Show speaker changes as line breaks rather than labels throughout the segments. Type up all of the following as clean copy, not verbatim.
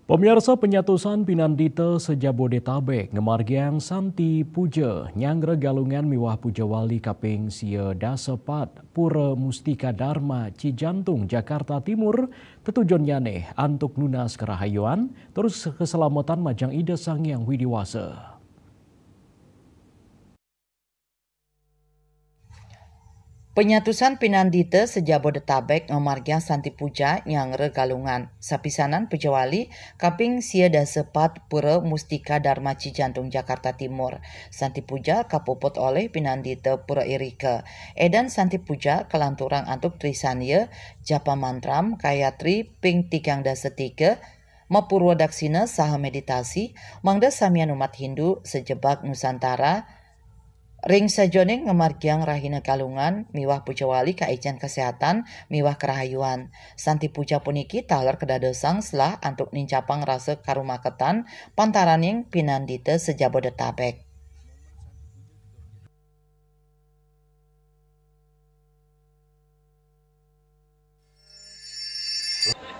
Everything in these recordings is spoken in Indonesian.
Pemirsa penyatusan Pinandita sejabodetabek ngemargiang Santi Puja nyangre galungan miwah Puja Wali Kaping Sia Dasepat Pura Mustika Dharma Cijantung Jakarta Timur tetujon yaneh antuk nunas kerahayuan terus keselamatan majang ida sang yang widiwasa.
Penyatusan Pinandita sejabodetabek ngamargiang Santi Puja nyangre galungan sapisanan Puja Wali Kaping Sia Dasepat Pura Mustika Dharma Cijantung Jakarta Timur. Santi Puja kapuput oleh Pinandita Pura Irika. Edan Santi Puja kelanturang antuk Trisanya Japa Mantram Kayatri Ping Tikang Dasetika Mapurwa Daksina saha meditasi mangda samian umat Hindu sejebak Nusantara ring sajoning ngemargiang rahina kalungan miwah Puja Wali kaijan kesehatan miwah kerahayuan. Santi Puja puniki taler kedadosang selah antuk nincapang rasa karumaketan pantaraning Pinandita sejabodetabek.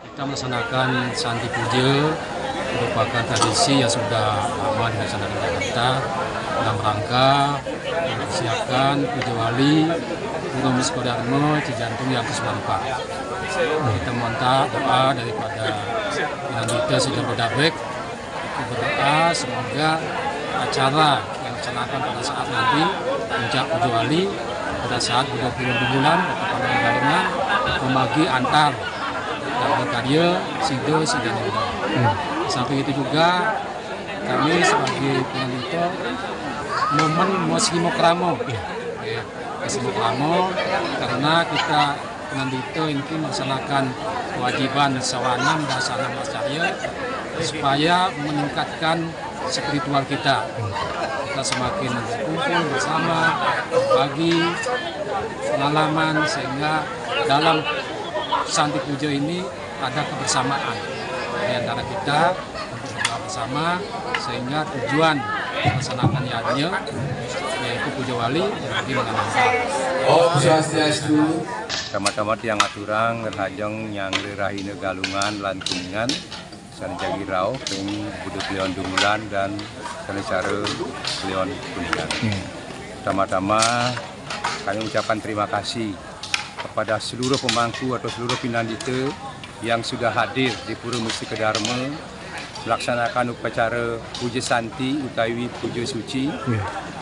Kita melaksanakan Santi Puja merupakan tradisi yang sudah lama dilaksanakan di Jakarta dalam rangka mempersiapkan Puja Wali Pura Mustika Dharma Cijantung yang ke-94. Kita meminta doa daripada Pinandita sejabodetabek, berdoa semoga acara yang dilaksanakan pada saat nanti puncak Puja Wali pada saat 20 bulan atau galungan membagi antar karya Sido Sidaningdo. Sampai itu juga kami sebagai Pinandita momen Mosimo Kramo, Mosimo Kramo karena kita Pinandita ini melaksanakan kewajiban sawanam dan sanam acarya supaya meningkatkan spiritual kita. Kita semakin berkumpul bersama, berbagi pengalaman sehingga dalam Santi Puja ini ada kebersamaan di antara kita untuk berdoa bersama sehingga tujuan melaksanakan yajnya yaitu Puja Wali bagi mengenangkan.
Om Swastiastu.
Tamat-tamat yang aturang ngerhajeng yang rahina galungan lan kuningan sana jagi rau peng budut leon dumulan dan sana cara leon kuningan. Pertama-tama kami ucapkan terima kasih kepada seluruh pemangku atau seluruh Pinandita yang sudah hadir di Pura Mustika Dharma melaksanakan upacara Puja Santi utawi Puja Suci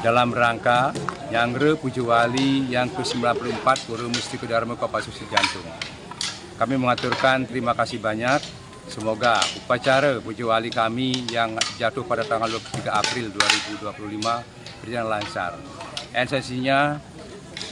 dalam rangka nyangre Puja Wali yang ke-94 Pura Mustika Dharma Kopassus Cijantung. Kami mengaturkan terima kasih banyak. Semoga upacara Puja Wali kami yang jatuh pada tanggal 23 April 2025 berjalan lancar. Esensinya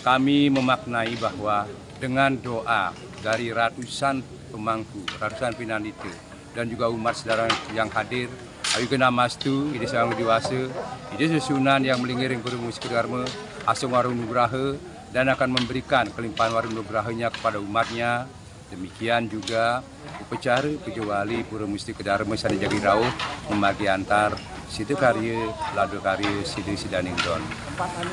kami memaknai bahwa dengan doa dari ratusan pemangku, ratusan Pinandita dan juga umat saudara yang hadir, ayu kena mastu, ide sang dewasa, ide susunan yang melingiring Pura Mustika Dharma, asung warung nugraha dan akan memberikan kelimpahan warung nugrahanya kepada umatnya. Demikian juga upacara Puja Wali Pura Mustika Dharma sana jagi rauh membagi antar Situ karya, lado karya Sido Sidaningdo.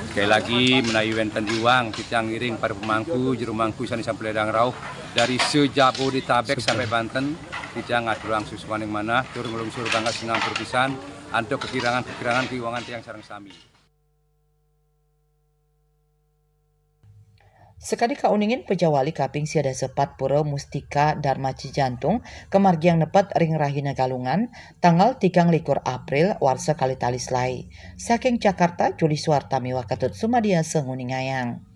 Sekali lagi menayu wenten juang kita ngiring para pemangku jerumangku sana sampai ledang rauh dari sejabodetabek sampai Banten kita ngaturang susuan yang mana turun melungsur bangga senang perpisahan untuk kekirangan keuangan tiang sarang sami.
Sekali kauningin Puja Wali Kaping Sia Dasepat Pura Mustika Dharma Cijantung kemargiang nepet ring rahina galungan tanggal 13 April warsa kali talis lai. Saking Jakarta Juli Suartami Wakatut Sumadia Senguningayang.